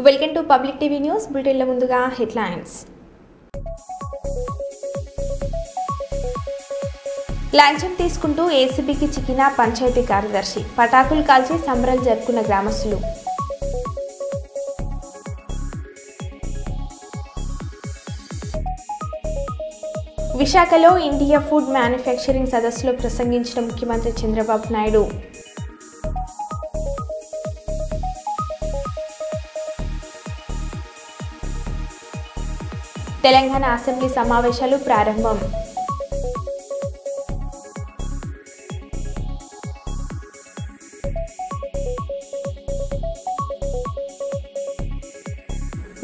Welcome to public TV news బులెటిన్ల ముందుగా headlines. లంచం తీసుకుంటూ ఏసీబీకి చిక్కిన పంచాయతీ కార్యదర్శి, పటాకులు కాల్చి సంబరాలు జరుపుకున్న గ్రామస్తులు. విశాఖలో ఇండియా ఫుడ్ మ్యానుఫ్యాక్చరింగ్ సదస్సులో ప్రసంగించిన ముఖ్యమంత్రి చంద్రబాబు నాయుడు. తెలంగాణ అసెంబ్లీ సమావేశాలు ప్రారంభం.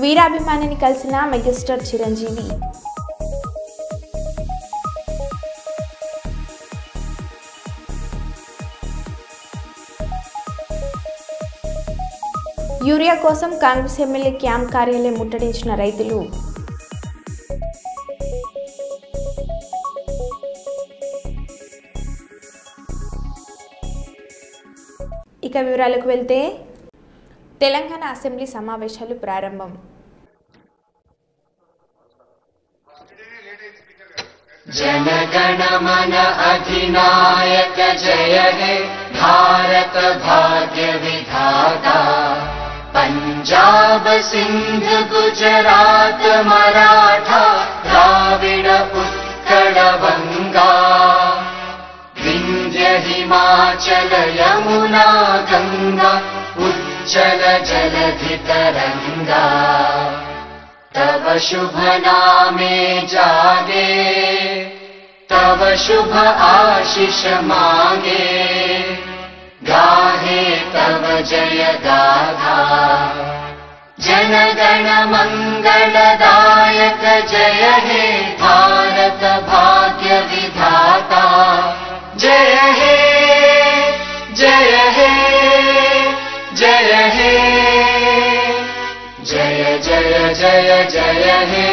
వీరాభిమానిని కలిసిన మెగాస్టార్ చిరంజీవి. యూరియా కోసం కాంగ్రెస్ ఎమ్మెల్యే క్యాంప్ కార్యాలయం ముట్టడించిన రైతులు. ఇక వివరాలకు వెళ్తే తెలంగాణ అసెంబ్లీ సమావేశాలు ప్రారంభం. जनगण मन अधिनायक जय हे भारत भाग्य विधाता पंजाब सिंध गुजरात मराठा द्राविड उत्कल बंगा विंध्य हिमाचल यमुना गंगा उज्जल जलधि तरंगा तव शुभ नामे जागे तव शुभ आशीष मांगे गाहे तव जय गाथा जनगण मंगलदायक जय हे भारत भाग्य विधाता जय हे जय हे जय हे जय जय जय जय हे.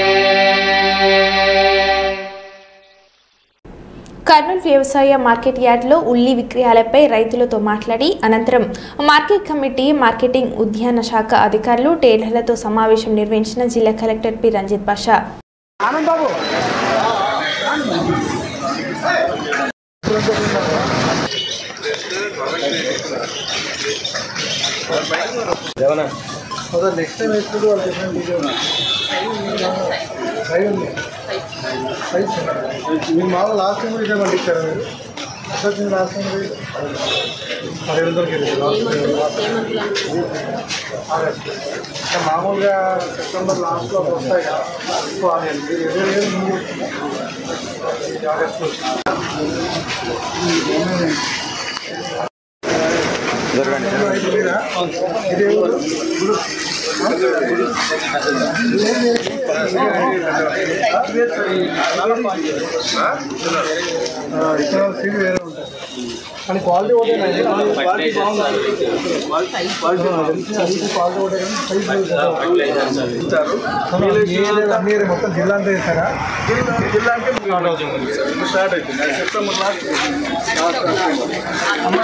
కర్నూలు వ్యవసాయ మార్కెట్ యార్డ్లో ఉల్లి విక్రయాలపై రైతులతో మాట్లాడి అనంతరం మార్కెట్ కమిటీ, మార్కెటింగ్, ఉద్యాన శాఖ అధికారులు, టేలర్లతో సమావేశం నిర్వహించిన జిల్లా collector P Ranjith Pasha. Next time వేసుకుంటూ వాళ్ళు మీరు మామూలు లాస్ట్ టైం కూడా ఇదే పండించారు. మీరు వచ్చింది లాస్ట్ టైం 10,000 ఆగస్ట్ మామూలుగా సెప్టెంబర్ లాస్ట్లో వస్తాయి కదా, ఎక్కువ ఆగండి. మీరు 20,000 ముందు ఆగస్టు ఇదే ఇక్కడ సీడ్ వేరే ఉంటాయి కానీ క్వాలిటీ ఒకటే. క్వాలిటీ బాగుంది, క్వాలిటీ ఒకటే కానీ మొత్తం జిల్లా అంతా చేస్తారా? జిల్లా అంటే స్టార్ట్ అవుతుంది సెప్టెంబర్ లాస్ట్. అమ్మ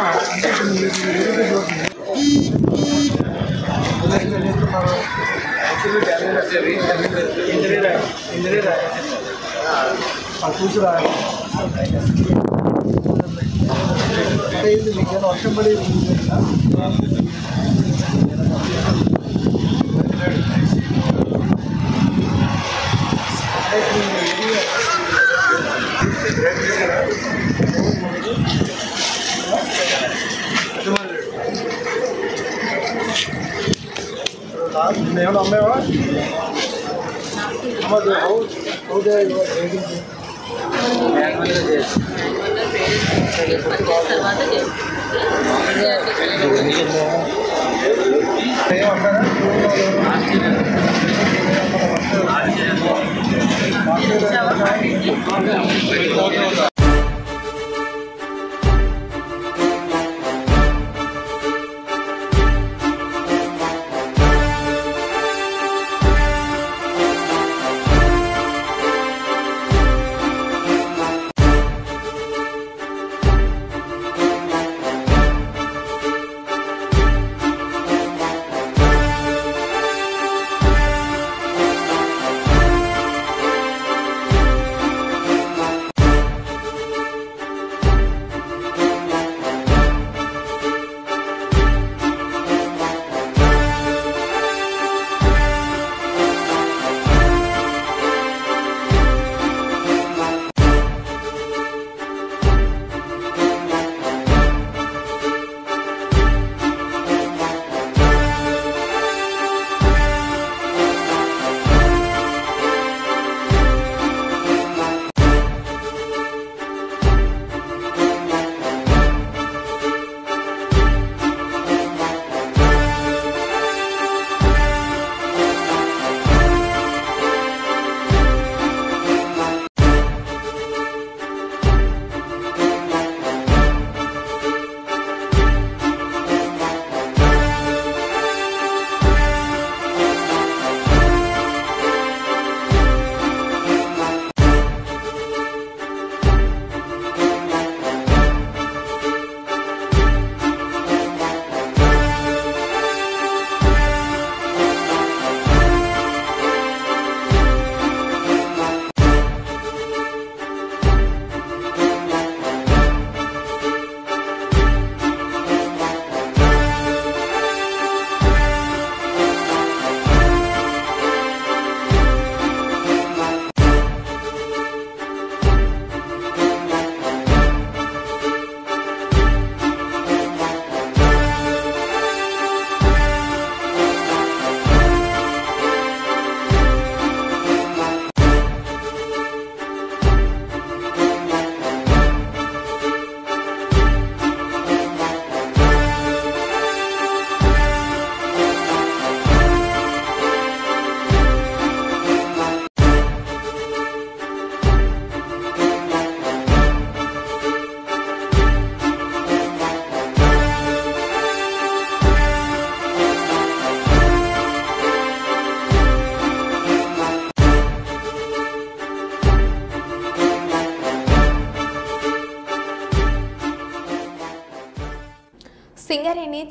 అంటే కూర్చురా మీకు వర్షం పడి ఏమన్నా అమ్మావా ఏమంటారా?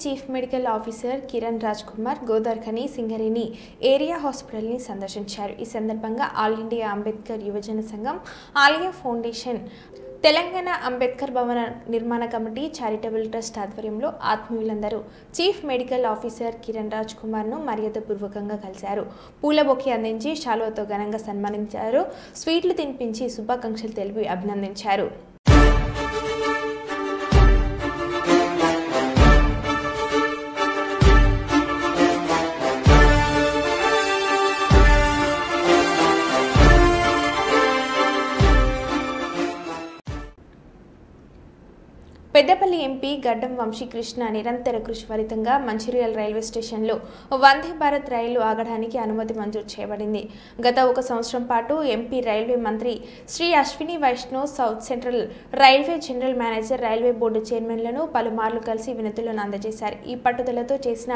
Chief medical officer Kiran Raj Kumar Godavarikhani Singareni area హాస్పిటల్ని సందర్శించారు. ఈ సందర్భంగా ఆల్ ఇండియా అంబేద్కర్ యువజన సంఘం, ఆలియా ఫౌండేషన్, తెలంగాణ అంబేద్కర్ భవన నిర్మాణ కమిటీ చారిటబుల్ ట్రస్ట్ ఆధ్వర్యంలో ఆత్మీయులందరూ chief medical officer Kiran Raj కుమార్ను మర్యాదపూర్వకంగా కలిశారు. పూల బొకే అందించి శాలువతో ఘనంగా సన్మానించారు. స్వీట్లు తినిపించి శుభాకాంక్షలు తెలిపి అభినందించారు. పెద్దపల్లి ఎంపీ గడ్డం వంశీకృష్ణ నిరంతర కృషి ఫలితంగా మంచిర్యాల రైల్వే స్టేషన్లో వందే భారత్ రైలు ఆగడానికి అనుమతి మంజూరు చేయబడింది. గత 1 సంవత్సరం పాటు ఎంపీ రైల్వే మంత్రి Shri Ashwini Vaishnaw, south central railway general manager, railway board చైర్మన్లను పలుమార్లు కలిసి వినతులను అందజేశారు. ఈ పట్టుదలతో చేసిన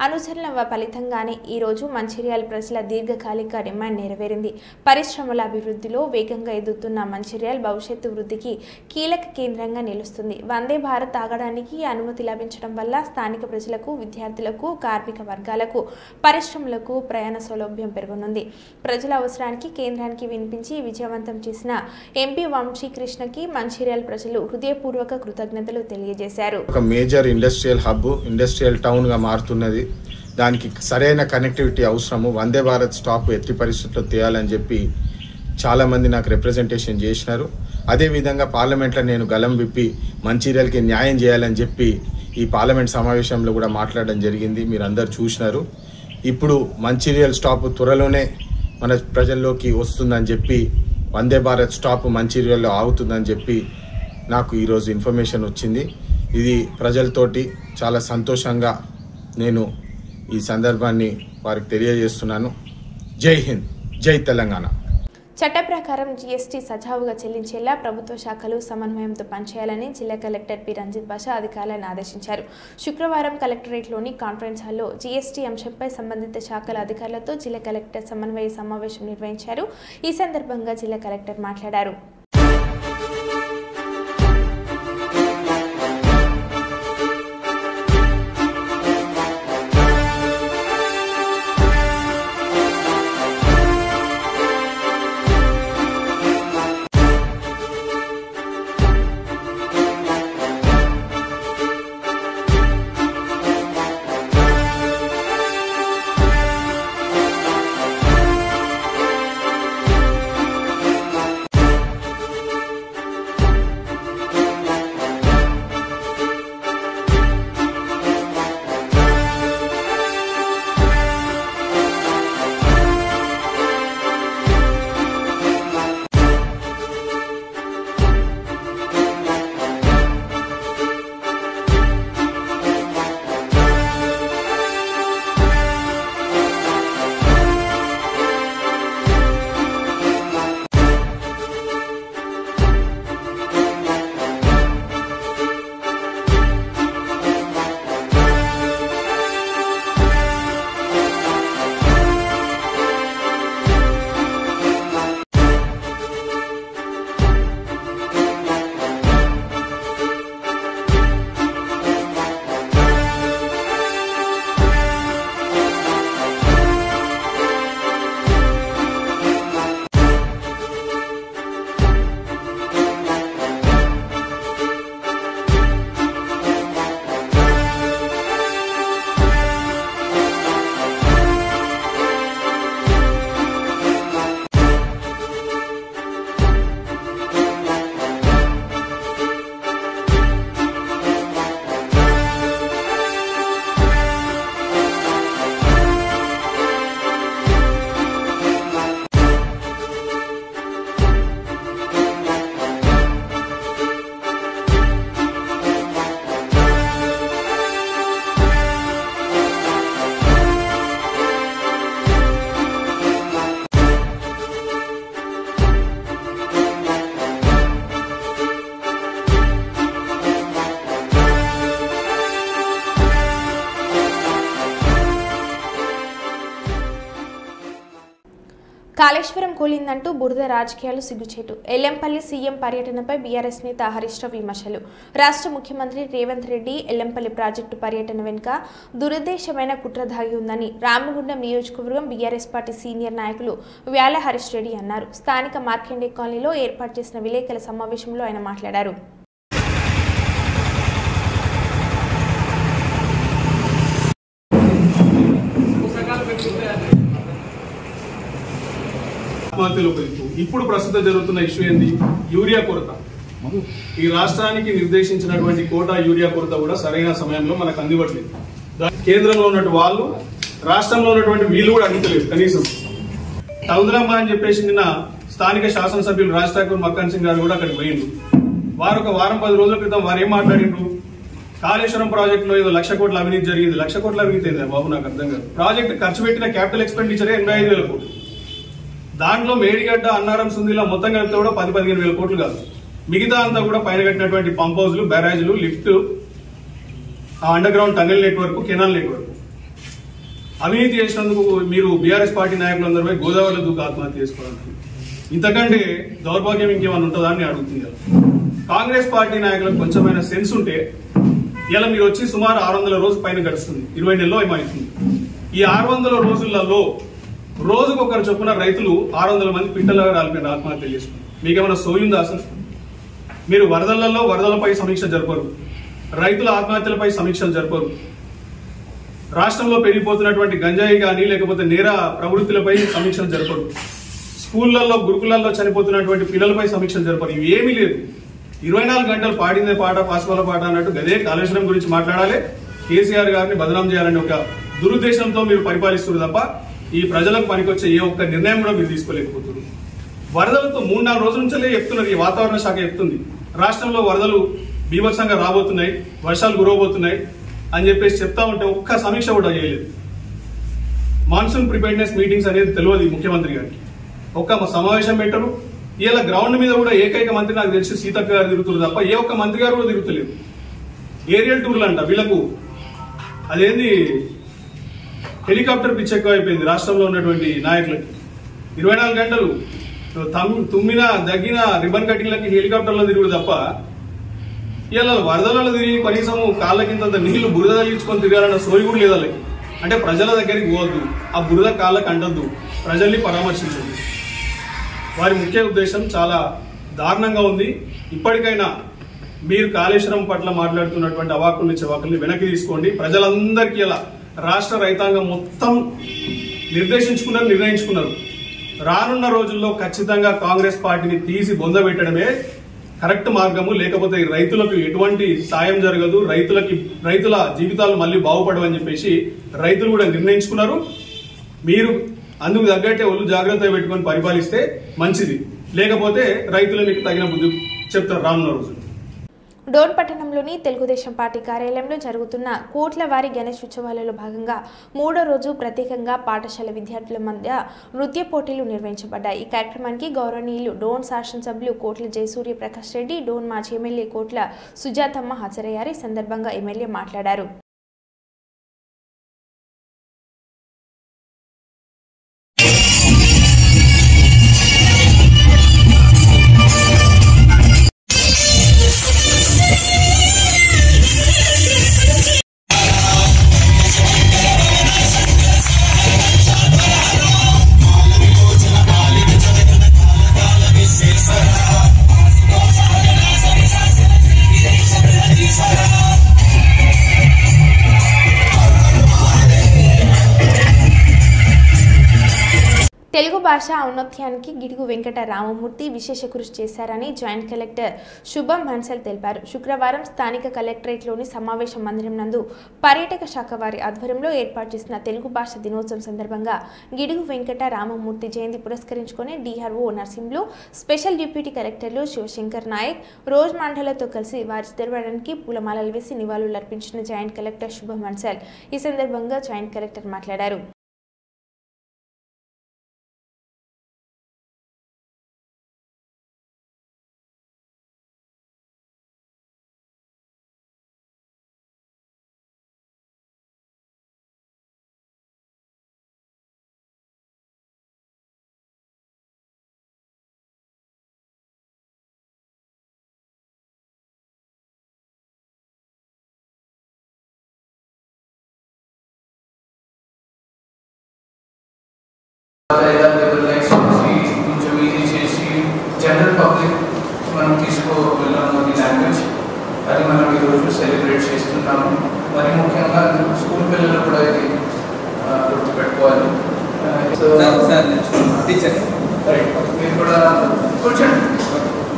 అనుసరణ ఫలితంగానే ఈరోజు మంచిర్యాల ప్రజల దీర్ఘకాలిక డిమాండ్ నెరవేరింది. పరిశ్రమల అభివృద్ధిలో వేగంగా ఎదుగుతున్న మంచిర్యాల భవిష్యత్తు వృద్ధికి కీలక కేంద్రంగా నిలుస్తుంది. వందే భారత్ ఆగడానికి అనుమతి లభించడం వల్ల స్థానిక ప్రజలకు, విద్యార్థులకు, కార్మిక వర్గాలకు, పరిశ్రమలకు ప్రయాణ సౌలభ్యం పెరగనుంది. ప్రజల అవసరానికి కేంద్రానికి వినిపించి విజయవంతం చేసిన ఎంపీ వంశీకృష్ణకి మంచిర్యాల ప్రజలు హృదయపూర్వక కృతజ్ఞతలు తెలియజేశారు. ఒక major industrial hub, industrial town గా మారుతున్నది. దానికి సరైన కనెక్టివిటీ అవసరము. వందే భారత్ స్టాప్ ఎట్టి పరిస్థితుల్లో తేయాలని చెప్పి చాలా మంది నాకు రిప్రజెంటేషన్ చేసినారు. అదేవిధంగా పార్లమెంట్లో నేను గలం విప్పి మంచిర్యాలకి న్యాయం చేయాలని చెప్పి ఈ పార్లమెంట్ సమావేశంలో కూడా మాట్లాడడం జరిగింది. మీరు అందరు చూసినారు. ఇప్పుడు మంచిర్యాల స్టాప్ త్వరలోనే మన ప్రజల్లోకి వస్తుందని చెప్పి, వందే భారత్ స్టాప్ మంచిర్యాలలో ఆగుతుందని చెప్పి నాకు ఈరోజు ఇన్ఫర్మేషన్ వచ్చింది. ఇది ప్రజలతోటి చాలా సంతోషంగా నేను ఈ సందర్భాన్ని వారికి తెలియజేస్తున్నాను. జై హింద్, జై తెలంగాణ. చట్ట ప్రకారం జీఎస్టీ సజావుగా చెల్లించేలా ప్రభుత్వ శాఖలు సమన్వయంతో పనిచేయాలని జిల్లా కలెక్టర్ పి రంజిత్ బాషా అధికారులను ఆదేశించారు. శుక్రవారం కలెక్టరేట్లోని కాన్ఫరెన్స్ హాల్లో జీఎస్టీ అంశంపై సంబంధిత శాఖల అధికారులతో జిల్లా కలెక్టర్ సమన్వయ సమావేశం నిర్వహించారు. ఈ సందర్భంగా జిల్లా కలెక్టర్ మాట్లాడారు. కాళేశ్వరం కూలిందంటూ బురద రాజకీయాలు సిగ్గుచేటు. ఎల్లంపల్లి సీఎం పర్యటనపై బీఆర్ఎస్ నేత హరీష్ రావు విమర్శలు. రాష్ట్ర ముఖ్యమంత్రి రేవంత్ రెడ్డి ఎల్లంపల్లి ప్రాజెక్టు పర్యటన వెనుక దురుద్దేశమైన కుట్ర దాగి ఉందని రామగుండం నియోజకవర్గం బీఆర్ఎస్ పార్టీ సీనియర్ నాయకులు వ్యాల హరీష్ రెడ్డి అన్నారు. స్థానిక మార్కండే కాలనీలో ఏర్పాటు చేసిన విలేకరుల సమావేశంలో ఆయన మాట్లాడారు. ఇప్పుడు ప్రస్తుతం జరుగుతున్న ఇష్యూ ఏంది? యూరియా కొరత. ఈ రాష్ట్రానికి నిర్దేశించినటువంటి కోటా యూరియా కొరత కూడా సరైన సమయంలో మనకు అందివ్వట్లేదు. కేంద్రంలో ఉన్నటువంటి వాళ్ళు రాష్ట్రంలో ఉన్నటువంటి వీళ్ళు కూడా అందించలేదు. కనీసం తౌదరమ్మ అని చెప్పేసి నిన్న స్థానిక శాసనసభ్యులు రాజ్ ఠాకూర్ మక్కన్ సింగ్ గారు కూడా అక్కడికి పోయిండు. వారు ఒక వారం 10 రోజుల క్రితం వారు ఏం మాట్లాడిండ్రు? కాళేశ్వరం ప్రాజెక్టులో ఏదో 1,00,000 కోట్ల అవినీతి జరిగింది. 1,00,000 కోట్ల అవినీతి ఏందా బాబు? నాకు అర్థం కాదు. ప్రాజెక్టు ఖర్చు పెట్టిన క్యాపిటల్ ఎక్స్పెండిచరే 85,000 కోట్లు. దాంట్లో మేడిగడ్డ, అన్నారం, సుందిలా మొత్తం కలిపితే కూడా 10-15,000 కోట్లు కాదు. మిగతా అంతా కూడా పైన కట్టినటువంటి పంప్ హౌస్లు, బ్యారేజ్లు, lift, underground tunnel network, canal network. అవినీతి చేసినందుకు మీరు బీఆర్ఎస్ పార్టీ నాయకులందరూ గోదావరిలో దూకు ఆత్మహత్య చేసుకోవడానికి ఇంతకంటే దౌర్భాగ్యం ఇంకేమైనా ఉంటుందా అని అడుగుతుంది. కాంగ్రెస్ పార్టీ నాయకులకు కొంచెమైనా సెన్స్ ఉంటే ఇలా మీరు వచ్చి సుమారు 600 రోజుల పైన గడుస్తుంది. 20 నెలలో ఏమవుతుంది? ఈ 600 రోజులలో రోజుకొకరు చొప్పున రైతులు 600 మంది పిట్టలుగా రాలిపోయిన ఆత్మహత్య చేసుకున్నారు. మీకేమైనా సోయుందా అసలు? మీరు వరదలపై సమీక్ష జరపరు, రైతుల ఆత్మహత్యలపై సమీక్షలు జరపరు, రాష్ట్రంలో పెరిగిపోతున్నటువంటి గంజాయి కానీ లేకపోతే నేర ప్రవృత్తులపై సమీక్షలు జరపరు, స్కూళ్లలో గురుకులాల్లో చనిపోతున్నటువంటి పిల్లలపై సమీక్షలు జరపరు. ఇవి ఏమీ లేదు. 24 గంటలు పాడిందే పాట పాస్వాల పాట అన్నట్టు గదే కాళేశ్వరం గురించి మాట్లాడాలి, కేసీఆర్ గారిని బదనాం చేయాలని ఒక దురుద్దేశంతో మీరు పరిపాలిస్తున్నారు తప్ప ఈ ప్రజలకు పనికొచ్చే ఏ ఒక్క నిర్ణయం కూడా మీరు తీసుకోలేకపోతున్నారు. వరదలతో 3-4 రోజుల నుంచే చెప్తున్నారు, ఈ వాతావరణ శాఖ చెప్తుంది రాష్ట్రంలో వరదలు బీభత్సంగా రాబోతున్నాయి, వర్షాలు కురవబోతున్నాయి అని చెప్పేసి చెప్తా ఉంటే ఒక్క సమీక్ష కూడా చేయలేదు. మాన్సూన్ ప్రిపేర్నెస్ మీటింగ్స్ అనేది తెలియదు ముఖ్యమంత్రి గారికి. ఒక్క సమావేశం పెట్టరు. ఇలా గ్రౌండ్ మీద కూడా ఏకైక మంత్రి నాకు తెలిసి సీతక్క గారు తిరుగుతున్నారు తప్ప ఏ ఒక్క మంత్రి గారు కూడా తిరుగుతలేదు. ఏరియల్ టూర్లు అంట వీళ్ళకు. అదేంది హెలికాప్టర్ పిచ్ ఎక్కువ అయిపోయింది రాష్ట్రంలో ఉన్నటువంటి నాయకులకి. 24 గంటలు తుమ్మిన దగ్గిన రిబన్ కటింగ్లకి హెలికాప్టర్లో తిరుగుడు తప్ప ఇలా వరదలలో తిరిగి కనీసం కాళ్ళ కింద నీళ్లు బురద తగిలించుకొని తిరగాలన్న సోయి కూడా లేదు వాళ్ళకి. అంటే ప్రజల దగ్గరికి పోవద్దు, ఆ బురద కాళ్ళకి అంటద్దు, ప్రజల్ని పరామర్శించద్దు. వారి ముఖ్య ఉద్దేశం చాలా దారుణంగా ఉంది. ఇప్పటికైనా మీరు కాళేశ్వరం పట్ల మాట్లాడుతున్నటువంటి అవాకుల్ని చవాకుల్ని వెనక్కి తీసుకోండి. ప్రజలందరికీ ఇలా రాష్ట్ర రైతాంగం మొత్తం నిర్ణయించుకున్నారు. రానున్న రోజుల్లో ఖచ్చితంగా కాంగ్రెస్ పార్టీని తీసి బొందబెట్టడమే కరెక్ట్ మార్గము. లేకపోతే రైతులకు ఎటువంటి సాయం జరగదు, రైతుల జీవితాలు మళ్ళీ బాగుపడవని చెప్పేసి రైతులు కూడా నిర్ణయించుకున్నారు. మీరు అందుకు తగ్గట్టే ఒళ్ళు జాగ్రత్తగా పెట్టుకొని పరిపాలిస్తే మంచిది. లేకపోతే రైతులు మీకు తగిన బుద్ధి చెప్తారు రానున్న రోజులు. డోన్ పట్టణంలోని తెలుగుదేశం పార్టీ కార్యాలయంలో జరుగుతున్న కోట్ల వారి గణేష్ ఉత్సవాలలో భాగంగా 3వ రోజు ప్రత్యేకంగా పాఠశాల విద్యార్థుల మధ్య నృత్య పోటీలు నిర్వహించబడ్డాయి. ఈ కార్యక్రమానికి గౌరవనీయులు డోన్ శాసనసభ్యులు కోట్ల జయసూర్య ప్రకాష్ రెడ్డి, డోన్ మాజీ ఎమ్మెల్యే కోట్ల సుజాతమ్మ హాజరయ్యారు. ఈ సందర్భంగా ఎమ్మెల్యే మాట్లాడారు. తెలుగు భాష ఔన్నత్యానికి గిడుగు వెంకట రామమూర్తి విశేష కృషి చేశారని జాయింట్ కలెక్టర్ శుభం హన్సల్ తెలిపారు. శుక్రవారం స్థానిక కలెక్టరేట్లోని సమావేశ మందిరం నందు పర్యాటక శాఖ వారి ఆధ్వర్యంలో ఏర్పాటు చేసిన తెలుగు భాష దినోత్సవం సందర్భంగా గిడుగు వెంకట రామమూర్తి జయంతి పురస్కరించుకొని డిఆర్ఓ నర్సింహులు, స్పెషల్ డిప్యూటీ కలెక్టర్లు శివశంకర్ నాయక్, రోజ్ మండలతో కలిసి వారి చిత్రపటానికి పూలమాలలు వేసి నివాళులర్పించిన జాయింట్ కలెక్టర్ శుభం హన్సల్. ఈ సందర్భంగా జాయింట్ కలెక్టర్ మాట్లాడారు. కొంచెం ఈజీ చేసి జనరల్ పబ్లిక్ మనం తీసుకువెళ్ళాము ఈ లాంగ్వేజ్, అది మనం ఈరోజు సెలబ్రేట్ చేస్తున్నాము. మరి ముఖ్యంగా స్కూల్ పిల్లలు కూడా ఇది గుర్తుపెట్టుకోవాలి. మీరు కూడా కూర్చోండి,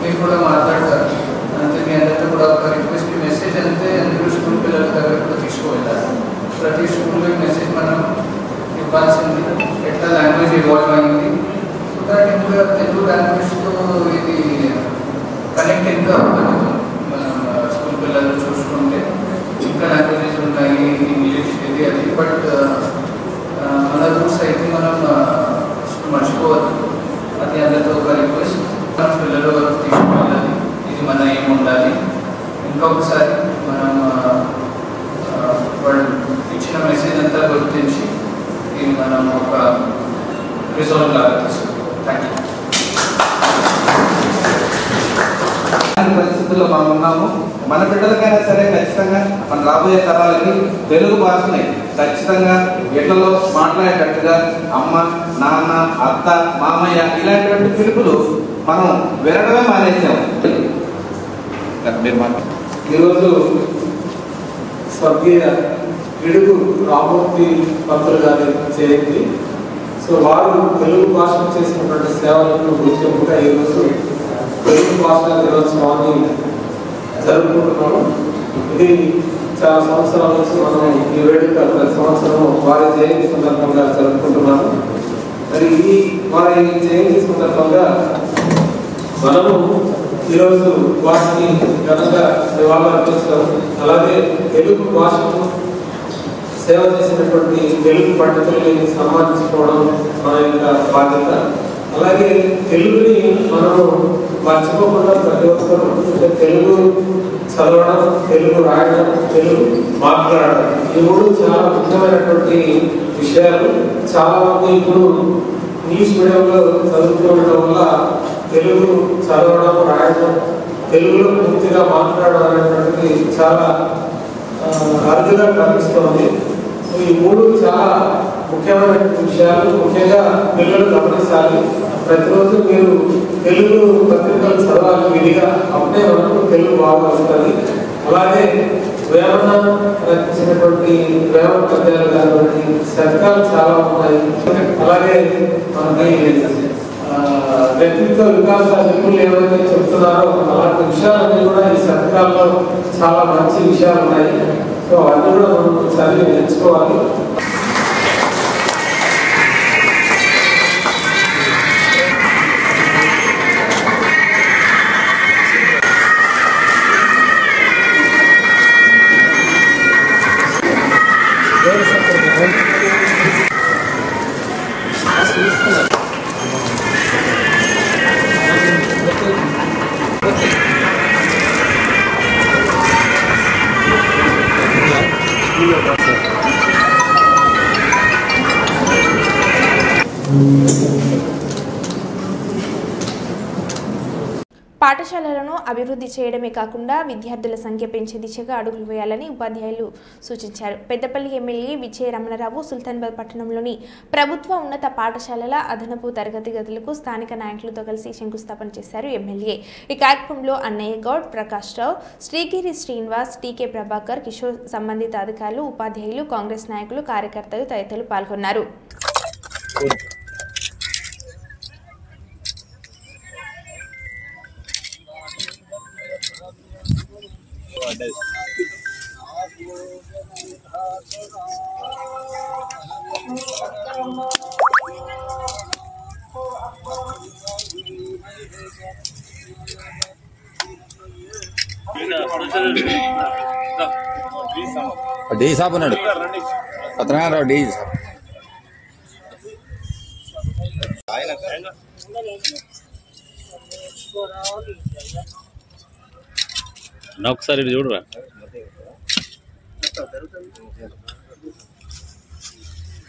మీరు కూడా మాట్లాడతారు. అంతే మీ అందరితో కూడా ఒక రిక్వెస్ట్, మెసేజ్ అంతే అందరూ స్కూల్ పిల్లల దగ్గర కూడా తీసుకువెళ్ళాలి. ప్రతి స్కూల్లో ఈ మెసేజ్ మనం ఇవ్వాల్సింది, ఎట్లా లాంగ్వేజ్ ఇవాల్వ్ అయింది. సో దాట్ ఇంకా తెలుగు లాంగ్వేజ్తో ఇది కనెక్ట్ ఇంకా అవుతుంది. మనం స్కూల్ పిల్లలు చూసుకుంటే ఇంకా లాంగ్వేజెస్ ఉన్నాయి, ఇంగ్లీష్ ఇది అది, బట్ మన రూట్స్ అయితే మనం మర్చిపోవద్దు. అది అందరితో ఒక రిక్వెస్ట్, మన పిల్లలు వరకు తీసుకువెళ్ళాలి. ఇది మన ఏం ఉండాలి. ఇంకొకసారి మనం వాళ్ళు ఇచ్చిన మెసేజ్ అంతా గుర్తించి ఇది మనం ఒక రిజల్ట్ లాగా తీసుకుంటాం. Thank you. పరిస్థితుల్లో మనం ఉన్నాము. మన బిడ్డలకైనా సరే ఖచ్చితంగా మన రాబోయే తరాలకి తెలుగు భాషని ఖచ్చితంగా ఇళ్లలో మాట్లాడేటట్టుగా అమ్మ, నాన్న, అత్త, మామయ్య ఇలాంటి పిలుపులు మనం వినడమే మానేసాము. ఈరోజు స్వర్గీయ గిడుగు రామూర్తి పంతులు గారి జయంతి. సో వారు తెలుగు భాషకు చేసినటువంటి సేవలకు గుర్తింపుగా ఈరోజు తెలుగు భాషా దినోత్సవాన్ని జరుపుకుంటున్నాము. ఇది చాలా సంవత్సరాల నుంచి మనం ఈ వేడుక ప్రతి సంవత్సరం వారి జయంతి సందర్భంగా జరుపుకుంటున్నాము. మరి ఈ వారి జయంతి సందర్భంగా మనము ఈరోజు వాటిని ఘనంగా నివాళులర్పించడం, అలాగే తెలుగు భాషకు సేవ చేసినటువంటి తెలుగు పండితుల్ని సన్మానించుకోవడం మన యొక్క బాధ్యత. అలాగే తెలుగుని మనము మర్చిపోకుండా ప్రతి ఒక్కరు తెలుగు చదవడం, తెలుగు రాయడం, తెలుగు మాట్లాడడం, ఈ మూడు చాలా ముఖ్యమైనటువంటి విషయాలు. చాలా మంది ఇప్పుడు ఇంగ్లీష్ మీడియంలో చదువుకోవడం వల్ల తెలుగు చదవడం, రాయడం, తెలుగులో పూర్తిగా మాట్లాడడం అనేటువంటిది చాలా అరుదుగా కనిపిస్తోంది. సో ఈ మూడు చాలా ముఖ్యమైన విషయాలు. ముఖ్యంగా పిల్లలు గమనించాలి. ప్రతిరోజు మీరు తెలుగు పత్రికలు చదవాలి విధిగా, అప్పుడే మనకు తెలుగు బాగా వస్తుంది. అలాగే వేమన రచించినటువంటి వేమన పద్యాలు కానివ్వండి, శతకాలు చాలా ఉన్నాయి. అలాగే మనకి వ్యక్తిత్వ వికాస నిపుణులు ఏవైతే చెప్తున్నారో అలాంటి విషయాలన్నీ కూడా ఈ శతకాల్లో చాలా మంచి విషయాలు ఉన్నాయి. సో అవన్నీ కూడా మనం చదివి నేర్చుకోవాలి. పాఠశాలలను అభివృద్ధి చేయడమే కాకుండా విద్యార్థుల సంఖ్య పెంచే దిశగా అడుగులు వేయాలని ఉపాధ్యాయులు సూచించారు. పెద్దపల్లి ఎమ్మెల్యే విజయ రమణరావు సుల్తాన్బాద్ పట్టణంలోని ప్రభుత్వ ఉన్నత పాఠశాలల అదనపు తరగతి గదులకు స్థానిక నాయకులతో కలిసి శంకుస్థాపన చేశారు ఎమ్మెల్యే. ఈ కార్యక్రమంలో అన్నయ్య గౌడ్, ప్రకాష్ రావు, శ్రీగిరి శ్రీనివాస్, టీకే ప్రభాకర్, కిషోర్, సంబంధిత అధికారులు, ఉపాధ్యాయులు, కాంగ్రెస్ నాయకులు, కార్యకర్తలు తదితరులు పాల్గొన్నారు. डी साहब ఉన్నాడు పత్రనారావు डी साहब నా ఒకసారి ఇది చూడరా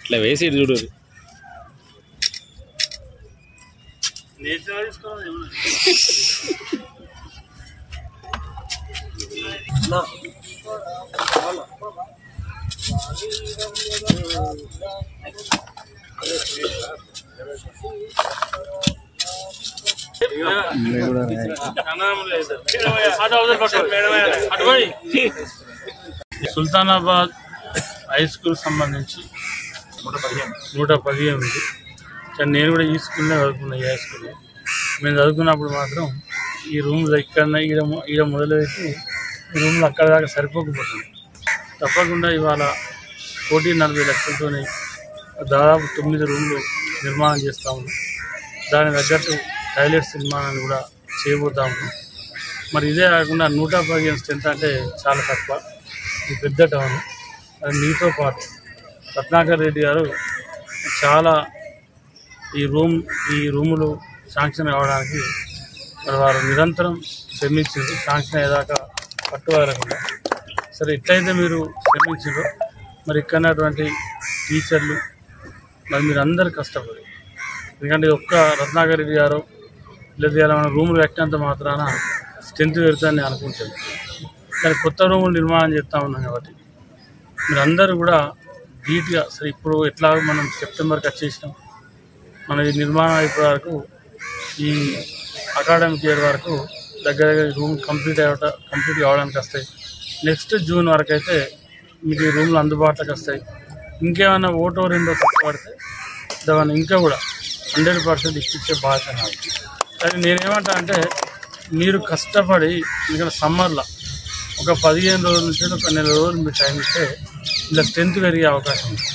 ఇట్లా వేసి ఇది చూడు సుల్తానాబాద్ హై స్కూల్ సంబంధించి 115 ఉంది. కానీ నేను కూడా ఈ స్కూల్నే చదువుకున్నా. ఈ హై స్కూల్లో మేము చదువుకున్నప్పుడు మాత్రం ఈ రూమ్లో ఇక్కడ ఈడ మొదలుపెట్టి ఈ రూమ్లో అక్కడ దాకా సరిపోకపోతుంది. తప్పకుండా ఇవాళ 1,40 లక్షలతో దాదాపు 9 రూమ్లు నిర్మాణం చేస్తూ ఉన్నాం. దానికి తగ్గట్టు టాయిలెట్స్ నిర్మాణాన్ని కూడా చేయబోతాము. మరి ఇదే కాకుండా 115 స్ట్రెంత్ అంటే చాలా తక్కువ. ఇది పెద్ద టౌన్. అది మీతో పాటు రత్నాకర్ రెడ్డి గారు చాలా ఈ రూములు శాంక్షన్ కావడానికి మరి వారు నిరంతరం శ్రమించారు. శాంక్షన్ అయ్యేదాకా పట్టువదలకుండా. సరే, ఎట్లయితే మీరు శ్రమించారో మరి ఇక్కడటువంటి టీచర్లు మరి మీరు అందరు కష్టపడి, ఎందుకంటే ఒక్క రత్నాకర్ రెడ్డి గారు లేదా మన రూములు కట్టినంత మాత్రాన స్ట్రెంత్ పెడతానని అనుకుంటుంది. కానీ కొత్త రూములు నిర్మాణం చేస్తూ ఉన్నాం కాబట్టి మీరందరూ కూడా ధీటుగా, సరే ఇప్పుడు ఎట్లా మనం సెప్టెంబర్కి వచ్చేసినాం, మన ఈ నిర్మాణం అయిపోయే వరకు ఈ అకాడమిక్ ఇయర్ వరకు దగ్గర రూమ్ కంప్లీట్ కావడానికి వస్తాయి. నెక్స్ట్ జూన్ వరకు అయితే మీకు ఈ రూమ్లు అందుబాటులోకి వస్తాయి. ఇంకేమైనా ఓటో రెండో తక్కువ పడితే దాన్ని ఇంకా కూడా 100% ఇప్పించే బాధ్యత నాది. కానీ నేనేమంటా అంటే మీరు కష్టపడి ఇక్కడ సమ్మర్లో ఒక 15 రోజుల నుంచి ఒక నెల రోజులు మీరు టైం ఇస్తే ఇలా స్ట్రెంత్ పెరిగే అవకాశం ఉంది.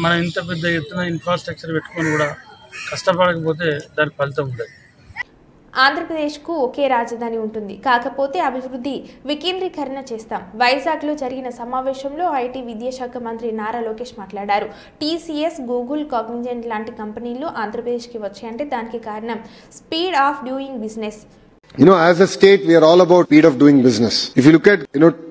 మనం ఇంత పెద్ద ఎత్తున ఇన్ఫ్రాస్ట్రక్చర్ పెట్టుకొని కూడా కష్టపడకపోతే దాని ఫలితం ఉండదు. ఆంధ్రప్రదేశ్కు ఒకే రాజధాని ఉంటుంది, కాకపోతే అభివృద్ధి వికేంద్రీకరణ చేస్తాం. వైజాగ్లో జరిగిన సమావేశంలో ఐటీ విద్యాశాఖ మంత్రి నారా లోకేష్ మాట్లాడారు. టీసీఎస్, గూగుల్, కాగ్నిజెంట్ లాంటి కంపెనీలు ఆంధ్రప్రదేశ్కి వచ్చాయంటే దానికి కారణం speed of doing business. As a state, we are all about speed of doing business. If you look at,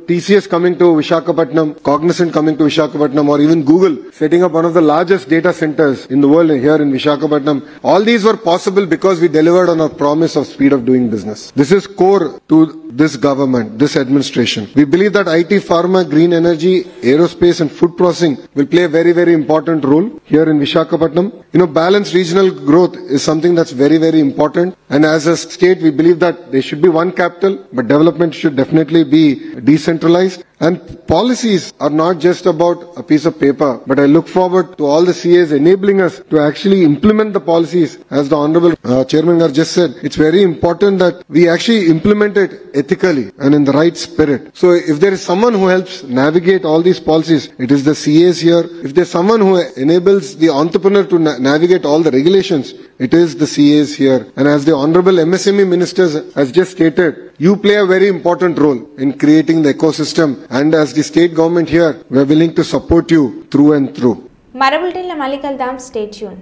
TCS coming to Visakhapatnam, Cognizant coming to Visakhapatnam, or even Google setting up one of the largest data centers in the world here in Visakhapatnam, all these were possible because we delivered on our promise of speed of doing business. This is core to this government, this administration. We believe that IT, pharma, green energy, aerospace and food processing will play a very, very important role here in Visakhapatnam. Balanced regional growth is something that's very, very important. And as a state, we believe that there should be one capital, but development should definitely be decentralized. And policies are not just about a piece of paper, but I look forward to all the CAs enabling us to actually implement the policies. As the Honorable Chairman Gar just said, it's very important that we actually implement it ethically and in the right spirit. So if there is someone who helps navigate all these policies, it is the CAs here. If there's someone who enables the entrepreneur to navigate all the regulations, it is the CAs here. And as the Honorable MSME Minister has just stated, you play a very important role in creating the ecosystem. And as the state government here, we are willing to support you through and through. మరో బులెటిన్లో మళ్ళీ కలుద్దాం. Stay tune.